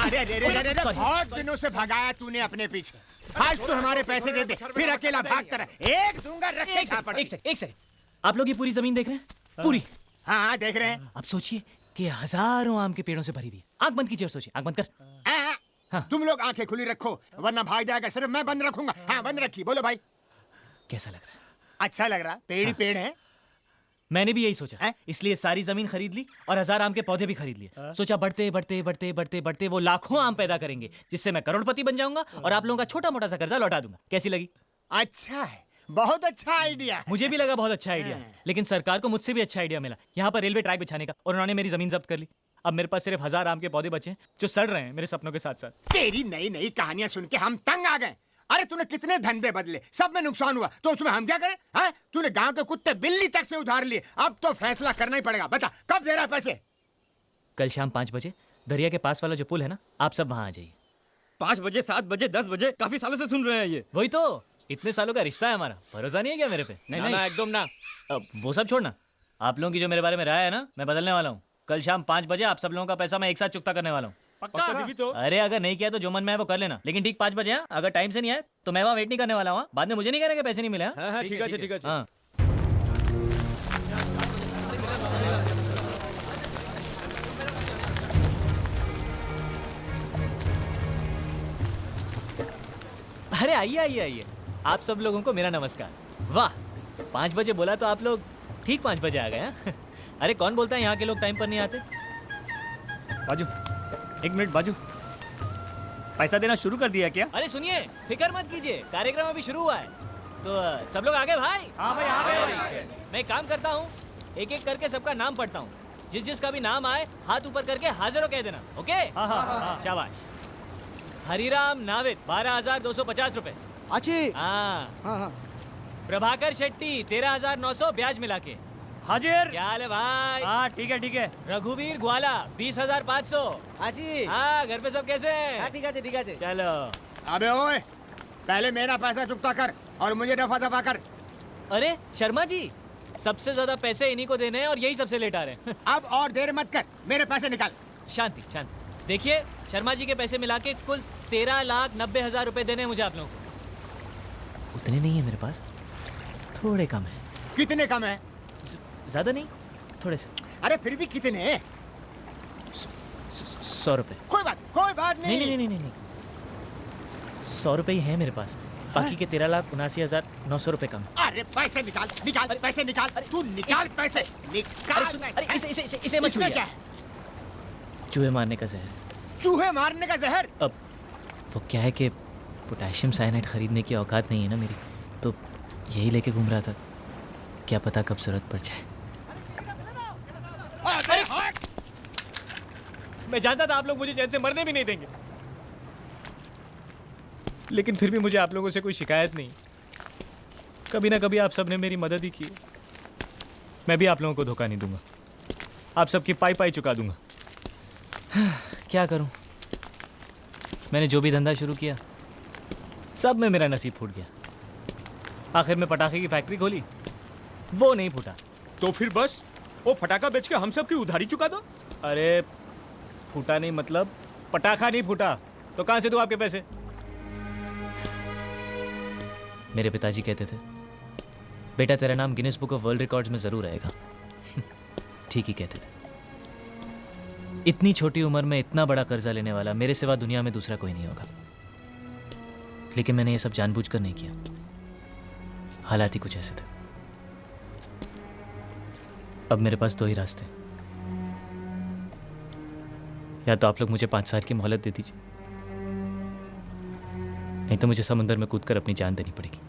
अरे बहुत दिनों से भगाया तूने अपने पीछे, आज तू हमारे पैसे दे दे, फिर अकेला भागता रहा। एक दूंगा, रख के खा पड़ा। एक सेकंड, आप लोग ये पूरी जमीन देख रहे हैं? पूरी? हाँ देख रहे हैं। अब सोचिए कि हजारों आम के पेड़ों से भरी हुई है। आंख बंद कीजिए और सोचिए, आंख बंद कर। हाँ। तुम लोग आंखें खुली रखो वरना भाग जाएगा, सिर्फ मैं बंद रखूंगा। हाँ बंद रखी। बोलो भाई कैसा लग रहा है? अच्छा लग रहा, पेड़ ही पेड़ है। मैंने भी यही सोचा, इसलिए सारी जमीन खरीद ली और 1000 आम के पौधे भी खरीद लिए। सोचा बढ़ते बढ़ते बढ़ते बढ़ते बढ़ते वो लाखों आम पैदा करेंगे, जिससे मैं करोड़पति बन जाऊंगा और आप लोगों का छोटा मोटा सा कर्जा लौटा दूंगा। कैसी लगी? अच्छा है, बहुत अच्छा आइडिया। मुझे भी लगा बहुत अच्छा आइडिया, लेकिन सरकार को मुझसे भी अच्छा आइडिया मिला, यहाँ पर रेलवे ट्रैक बिछाने का, और उन्होंने मेरी जमीन जब्त कर ली। अब मेरे पास सिर्फ 1000 आम के पौधे बचे हैं जो सड़ रहे हैं मेरे सपनों के साथ साथ। तेरी नई नई कहानियां सुन के हम तंग आ गए। अरे तूने कितने धंधे बदले, सब में नुकसान हुआ, तो उसमें हम क्या करें? हाँ? तूने गांव के कुत्ते बिल्ली तक से उधार लिए, अब तो फैसला करना ही पड़ेगा। बता कब दे रहा है पैसे? कल शाम 5 बजे दरिया के पास वाला जो पुल है ना, आप सब वहां आ जाइए। 5 बजे, 7 बजे, 10 बजे, काफी सालों से सुन रहे हैं ये। वही तो, इतने सालों का रिश्ता है हमारा, भरोसा नहीं है क्या मेरे पे? नहीं, एकदम ना। अब वो सब छोड़ना, आप लोगों की जो मेरे बारे में राय है ना, मैं बदलने वाला हूँ। कल शाम 5 बजे आप सब लोगों का पैसा मैं एक साथ चुकता करने वाला हूँ। पक्का दीदी तो? अरे अगर नहीं किया तो जो मन में है वो कर लेना, लेकिन ठीक 5 बजे। अगर टाइम से नहीं आए तो मैं वहाँ वेट नहीं करने वाला हूँ। बाद में मुझे नहीं कहना कि पैसे नहीं मिले। हाँ, ठीक है, ठीक है। हाँ। अरे आइए आइए आइए, आप सब लोगों को मेरा नमस्कार। वाह, 5 बजे बोला तो आप लोग ठीक 5 बजे आ गए हैं। अरे कौन बोलता है यहाँ के लोग टाइम पर नहीं आते? बाजू, 1 मिनट बाजू, पैसा देना शुरू कर दिया क्या? अरे सुनिए, फिक्र मत कीजिए, कार्यक्रम अभी शुरू हुआ है, तो सब लोग आ गए भाई? हाँ भाई आ गए। मैं काम करता हूँ, एक एक करके सबका नाम पढ़ता हूँ, जिस जिसका भी नाम आए हाथ ऊपर करके हाजिर हो कह देना। ओके? हाँ। शाबाश। हरिराम नाविद 12,250 रुपए। हाँ। प्रभाकर शेट्टी 13,900 ब्याज मिला के। हाजिर। क्या हाल है भाई? हाँ ठीक है। रघुवीर ग्वाला 20,500। हाँ, घर पे सब कैसे हैं? ठीक है। चलो। अबे ओए, पहले मेरा पैसा चुकता कर और मुझे दफा दफा कर। अरे शर्मा जी, सबसे ज्यादा पैसे इन्हीं को देने हैं और यही सबसे लेट आ रहे हैं। अब और देर मत कर, मेरे पैसे निकाल। शांति। देखिए, शर्मा जी के पैसे मिला के कुल 13,90,000 रुपए देने हैं मुझे आप लोगों को। उतने नहीं है मेरे पास, थोड़े कम है। कितने कम है? ज्यादा नहीं, थोड़े से। अरे फिर भी कितने? 100 रुपए। कोई बात नहीं। नहीं, 100 रुपए ही है मेरे पास, बाकी के 13,79,900 रुपए कम है। अरे पैसे निकाल, पैसे निकाल। तू निकाल पैसे, निकाल। अरे इसे मत छूइए। क्या है? चूहे मारने का जहर। चूहे मारने का जहर? अब वो क्या है कि पोटेशियम साइनाइड खरीदने की औकात नहीं है ना मेरी, तो यही लेके घूम रहा था, क्या पता कब जरूरत पड़ जाए। मैं जानता था आप लोग मुझे चैन से मरने भी नहीं देंगे, लेकिन फिर भी मुझे आप लोगों से कोई शिकायत नहीं। कभी ना कभी आप सब ने मेरी मदद ही की, मैं भी आप लोगों को धोखा नहीं दूंगा, आप सबकी पाई चुका दूंगा। क्या करूं, मैंने जो भी धंधा शुरू किया सब में मेरा नसीब फूट गया। आखिर में पटाखे की फैक्ट्री खोली, वो नहीं फूटा। तो फिर बस वो फटाका बेच के हम सब की उधारी चुका दो। अरे फूटा नहीं मतलब पटाखा नहीं फूटा, तो कहां से दूं आपके पैसे? मेरे पिताजी कहते थे, बेटा तेरा नाम Guinness book of world records में जरूर आएगा। ठीक ही कहते थे। इतनी छोटी उम्र में इतना बड़ा कर्जा लेने वाला मेरे सिवा दुनिया में दूसरा कोई नहीं होगा, लेकिन मैंने ये सब जानबूझकर नहीं किया, हालात ही कुछ ऐसे थे। अब मेरे पास 2 ही रास्ते, या तो आप लोग मुझे 5 साल की मोहलत दे दीजिए, नहीं तो मुझे समुद्र में कूदकर अपनी जान देनी पड़ेगी।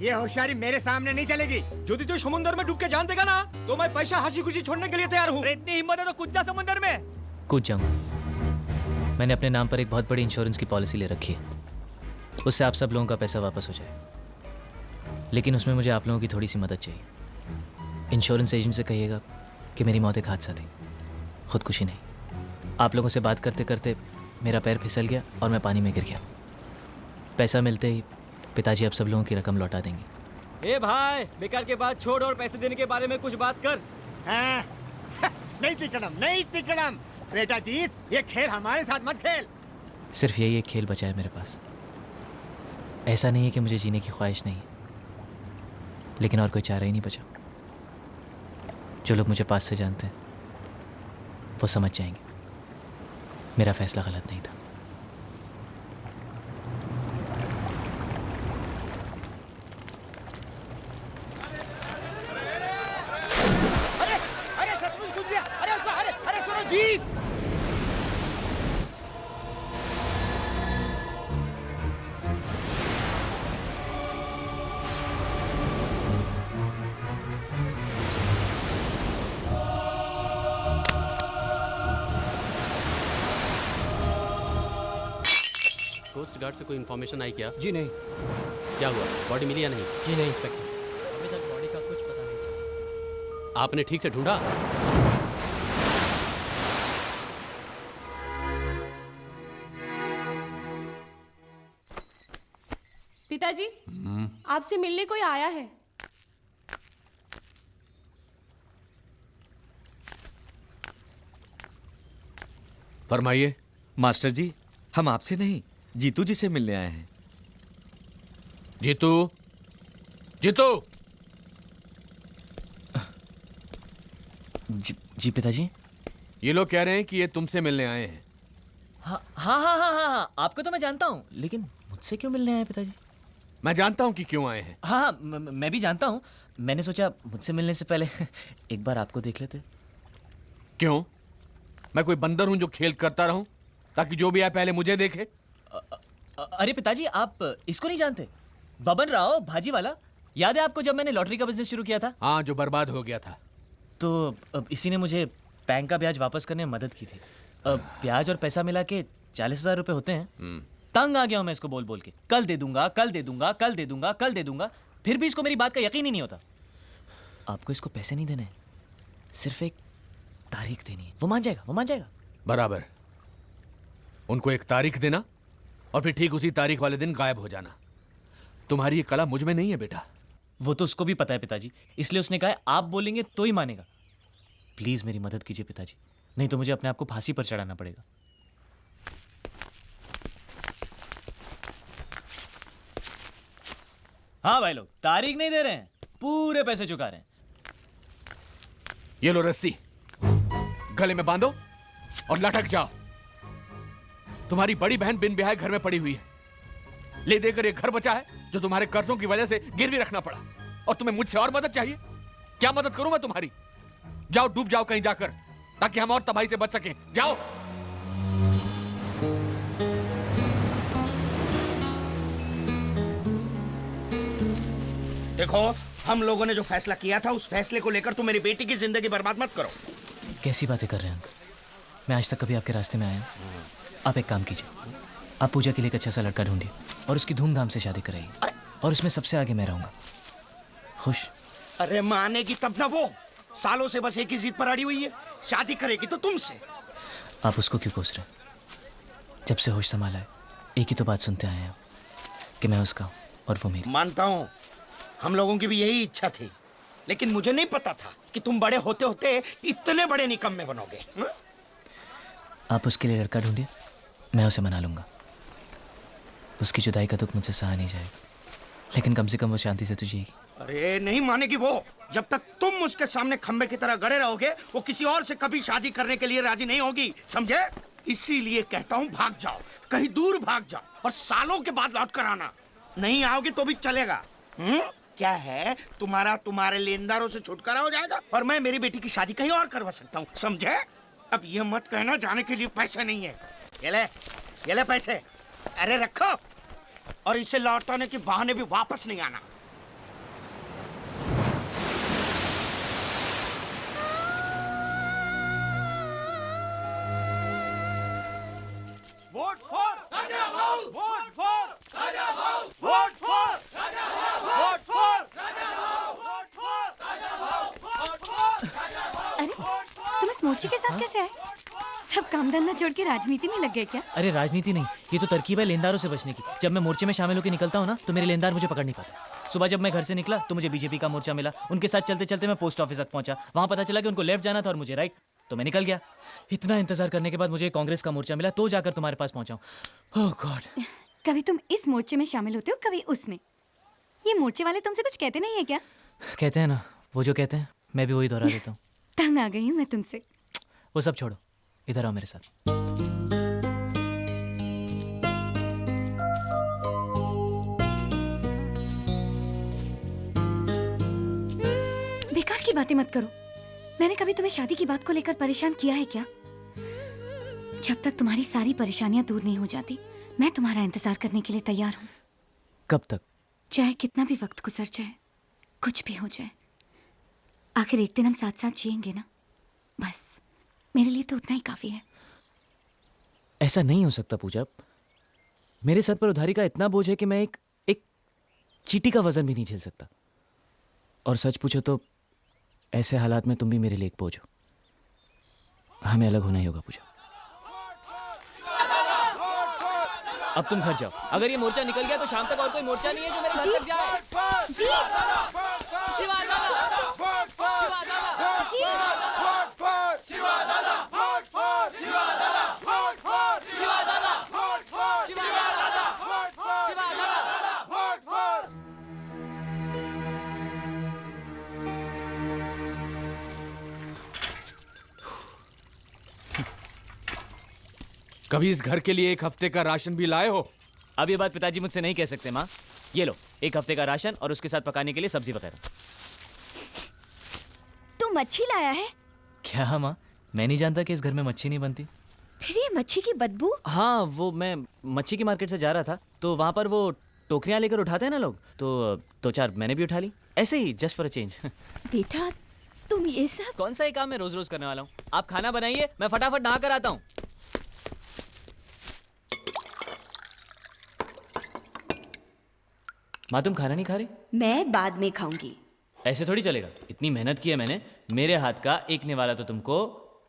ये होशियारी मेरे सामने नहीं चलेगी। यदि तो समुद्र में डूब के जान देगा ना, तो मैं पैसा हंसी खुशी छोड़ने के लिए तैयार हूँ। इतनी हिम्मत है तो कूद जा समुद्र में। कूद जाऊंगा। मैंने अपने नाम पर एक बहुत बड़ी इंश्योरेंस की पॉलिसी ले रखी है, उससे आप सब लोगों का पैसा वापस हो जाए, लेकिन उसमें मुझे आप लोगों की थोड़ी सी मदद चाहिए। इंश्योरेंस एजेंट से कहिएगा कि मेरी मौत एक हादसा थी, खुदकुशी नहीं। आप लोगों से बात करते करते मेरा पैर फिसल गया और मैं पानी में गिर गया। पैसा मिलते ही पिताजी अब सब लोगों की रकम लौटा देंगे। ए भाई, बेकार के बाद छोड़ और पैसे देने के बारे में कुछ बात कर। नहीं तिकड़म, बेटा जीत, ये खेल हमारे साथ मत खेल। सिर्फ यही एक खेल बचा है मेरे पास। ऐसा नहीं है कि मुझे जीने की ख्वाहिश नहीं है, लेकिन और कोई चारा ही नहीं बचा। जो लोग मुझे पास से जानते हैं वो समझ जाएंगे मेरा फैसला गलत नहीं था। अरे अरे सचमुच घुस गया। अरे उसको, अरे अरे सुनो जीत। कोस्ट गार्ड से कोई इन्फॉर्मेशन आई क्या? जी नहीं। क्या हुआ, बॉडी मिली या नहीं? जी नहीं इंस्पेक्टर। अभी तक बॉडी का कुछ पता नहीं। आपने ठीक से ढूंढा? पिताजी, आपसे मिलने कोई आया है। फरमाइए। मास्टर जी, हम आपसे नहीं जीतू जी से मिलने आए हैं। जीतू, जीतू। जी पिताजी। ये लोग कह रहे हैं कि ये तुमसे मिलने आए हैं। हाँ हाँ हाँ हाँ हाँ, आपको तो मैं जानता हूँ, लेकिन मुझसे क्यों मिलने आए पिताजी? मैं जानता हूं कि क्यों आए हैं। हाँ मैं भी जानता हूँ। मैंने सोचा मुझसे मिलने से पहले एक बार आपको देख लेते। क्यों? मैं कोई बंदर हूं जो खेल करता रहूं ताकि जो भी आए पहले मुझे देखे? अरे पिताजी, आप इसको नहीं जानते? बबन राव भाजी वाला, याद है आपको जब मैंने लॉटरी का बिजनेस शुरू किया था? हाँ, जो बर्बाद हो गया था। तो अब इसी ने मुझे बैंक का ब्याज वापस करने में मदद की थी। अब ब्याज और पैसा मिला के 40,000 रुपए होते हैं। तंग आ गया हूं मैं इसको बोल बोल के, कल दे दूंगा, कल दे दूंगा, कल दे दूंगा, कल दे दूंगा। फिर भी इसको मेरी बात का यकीन ही नहीं होता। आपको इसको पैसे नहीं देने, सिर्फ एक तारीख देनी है, वो मान जाएगा, वो मान जाएगा। बराबर। उनको एक तारीख देना और फिर ठीक उसी तारीख वाले दिन गायब हो जाना। तुम्हारी ये कला मुझ में नहीं है बेटा। वो तो उसको भी पता है पिताजी, इसलिए उसने कहा है आप बोलेंगे तो ही मानेगा। प्लीज मेरी मदद कीजिए पिताजी, नहीं तो मुझे अपने आप को फांसी पर चढ़ाना पड़ेगा। हाँ भाई लोग, तारीख नहीं दे रहे हैं, पूरे पैसे चुका रहे हैं। ये लो रस्सी, गले में बांधो और लटक जाओ। तुम्हारी बड़ी बहन बिन ब्याह घर में पड़ी हुई है। ले देकर ये घर बचा है जो तुम्हारे कर्जों की वजह से गिरवी रखना पड़ा, और तुम्हें मुझसे और मदद चाहिए? क्या मदद करूं मैं तुम्हारी? जाओ, डूब जाओ कहीं जाकर, ताकि हम और तबाही से बच सकें। जाओ। देखो, हम लोगों ने जो फैसला किया था उस फैसले को लेकर तुम मेरी बेटी की जिंदगी बर्बाद मत करो। कैसी बातें कर रहे हैं अंकल? मैं आज तक कभी आपके रास्ते में आया हूं? आप एक काम कीजिए, आप पूजा के लिए एक अच्छा सा लड़का ढूंढिए और उसकी धूमधाम से शादी कराइए, और उसमें सबसे आगे मैं रहूंगा। खुश? अरे मानेगी तब ना वो, सालों से बस एक ही जिद पर अड़ी हुई है, शादी करेगी तो तुमसे। आप उसको क्यों कोस रहे हैं? जब से होश संभाला है एक ही तो बात सुनते आए हैं कि मैं उसका हूं और वो मेरी। मानता हूं, हम लोगों की भी यही इच्छा थी, लेकिन मुझे नहीं पता था कि तुम बड़े होते होते इतने बड़े निकम्मे बनोगे। आप उसके लिए लड़का ढूंढिए, मैं उसे मना लूंगा। उसकी जुदाई का दुख मुझसे सहा नहीं जाएगा, लेकिन कम से कम वो शांति से तो जिएगी। अरे नहीं मानेगी वो, जब तक तुम उसके सामने खंबे की तरह गड़े रहोगे वो किसी और से कभी शादी करने के लिए राजी नहीं होगी, समझे? इसीलिए कहता हूँ भाग जाओ, कहीं दूर भाग जाओ, और सालों के बाद लौट कर आना। नहीं आओगे तो भी चलेगा। क्या है, तुम्हारे लेनदारों से छुटकारा हो जाएगा और मैं मेरी बेटी की शादी कहीं और करवा सकता हूँ, समझे? अब ये मत कहना जाने के लिए पैसे नहीं है। ये ले पैसे, अरे रखो, और इसे लौटाने के बहाने भी वापस नहीं आना। वोट फॉर राजा भाऊ, वोट फॉर राजा भाऊ, वोट फॉर राजा भाऊ, वोट फॉर राजा भाऊ, वोट फॉर राजा भाऊ, वोट फॉर राजा भाऊ। अरे तुम इस मोर्चे के साथ कैसे आए? सब काम धंधा छोड़ के राजनीति में लग गए क्या? अरे राजनीति नहीं, ये तो तरकीब है लेनदारों से बचने की। जब मैं मोर्चे में शामिल होकर निकलता हूँ ना, तो मेरे लेनदार मुझे पकड़ नहीं पाते। सुबह जब मैं घर से निकला तो मुझे बीजेपी का मोर्चा मिला, उनके साथ चलते चलते मैं पोस्ट ऑफिस तक पहुंचा। वहां पता चला कि उनको लेफ्ट जाना था और मुझे राइट। तो मैं निकल गया। इतना इंतजार करने के बाद मुझे कांग्रेस का मोर्चा मिला तो जाकर तुम्हारे पास पहुंचा हूं। ओह गॉड। कभी तुम इस मोर्चे में शामिल होते हो, कभी उसमें। ये मोर्चे वाले तुमसे कुछ कहते नहीं है क्या? कहते हैं ना, वो जो कहते हैं मैं भी वही दोहरा देता हूँ। तंग आ गई हूँ मैं तुमसे। वो सब छोड़ो, इधर आओ मेरे साथ। बेकार की बातें मत करो। मैंने कभी तुम्हें शादी की बात को लेकर परेशान किया है क्या? जब तक तुम्हारी सारी परेशानियां दूर नहीं हो जाती, मैं तुम्हारा इंतजार करने के लिए तैयार हूँ। कब तक? चाहे कितना भी वक्त गुजर जाए, कुछ भी हो जाए, आखिर एक दिन हम साथ साथ जिएंगे ना। बस मेरे लिए तो उतना ही काफी है। ऐसा नहीं हो सकता पूजा। मेरे सर पर उधारी का इतना बोझ है कि मैं एक चींटी का वजन भी नहीं झेल सकता। और सच पूछो तो ऐसे हालात में तुम भी मेरे लिए एक बोझ हो। हमें अलग होना ही होगा पूजा। अब तुम घर जाओ। अगर ये मोर्चा निकल गया तो शाम तक और कोई मोर्चा नहीं है जो मेरे घर तक जाए। जी कभी इस घर के लिए एक हफ्ते का राशन भी लाए हो? अब ये बात पिताजी मुझसे नहीं कह सकते। माँ, ये लो, एक हफ्ते का राशन और उसके साथ पकाने के लिए सब्जी वगैरह। तू मच्छी लाया है? क्या माँ, मैं नहीं जानता कि इस घर में मच्छी नहीं बनती। फिर ये मच्छी की बदबू? हाँ, वो मैं मच्छी की मार्केट से जा रहा था तो वहाँ पर वो टोकरियाँ लेकर उठाते हैं ना लोग, तो चार मैंने भी उठा ली, ऐसे ही जस्ट फॉर अ चेंज। बेटा तुम ये सब कौन सा ये काम मैं रोज रोज करने वाला हूँ? आप खाना बनाइए, मैं फटाफट नहा कर आता हूँ। माँ, तुम खाना नहीं खा रही? मैं बाद में खाऊंगी। ऐसे थोड़ी चलेगा। इतनी मेहनत की है मैंने, मेरे हाथ का एक निवाला तो तुमको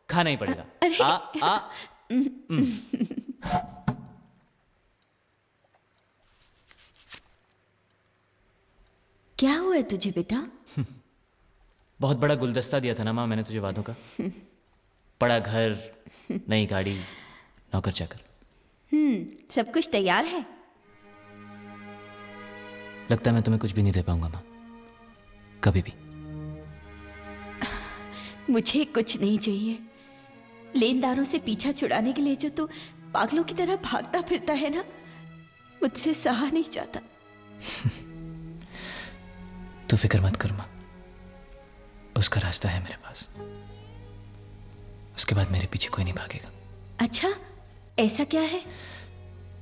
खाना ही पड़ेगा। अरे आ क्या हुआ है तुझे बेटा? बहुत बड़ा गुलदस्ता दिया था ना माँ मैंने तुझे वादों का। बड़ा घर, नई गाड़ी, नौकर चाकर। सब कुछ तैयार है? लगता है मैं तुम्हें कुछ भी नहीं दे पाऊंगा माँ, कभी भी। मुझे कुछ नहीं चाहिए। लेनदारों से पीछा छुड़ाने के लिए जो तू पागलों की तरह भागता फिरता है ना, मुझसे सहा नहीं जाता। तू फिक्र मत कर माँ, उसका रास्ता है मेरे पास। उसके बाद मेरे पीछे कोई नहीं भागेगा। अच्छा, ऐसा क्या है?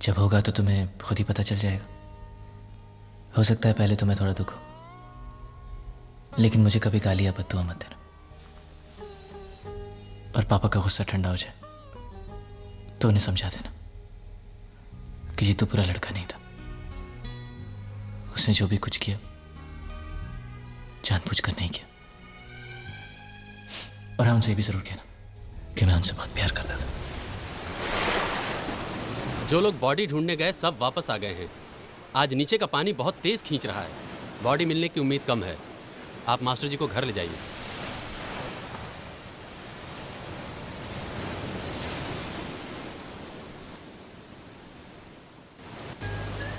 जब होगा तो तुम्हें खुद ही पता चल जाएगा। हो सकता है पहले तुम्हें थोड़ा दुख हो, लेकिन मुझे कभी गाली या बद्दुआ मत देना। और पापा का गुस्सा ठंडा हो जाए तो उन्हें समझा देना कि जीतू पूरा लड़का नहीं था। उसने जो भी कुछ किया जानबूझकर नहीं किया। और हाँ, उनसे ये भी जरूर कहना कि मैं उनसे बहुत प्यार करता था। जो लोग बॉडी ढूंढने गए सब वापस आ गए हैं। आज नीचे का पानी बहुत तेज खींच रहा है। बॉडी मिलने की उम्मीद कम है। आप मास्टर जी को घर ले जाइए।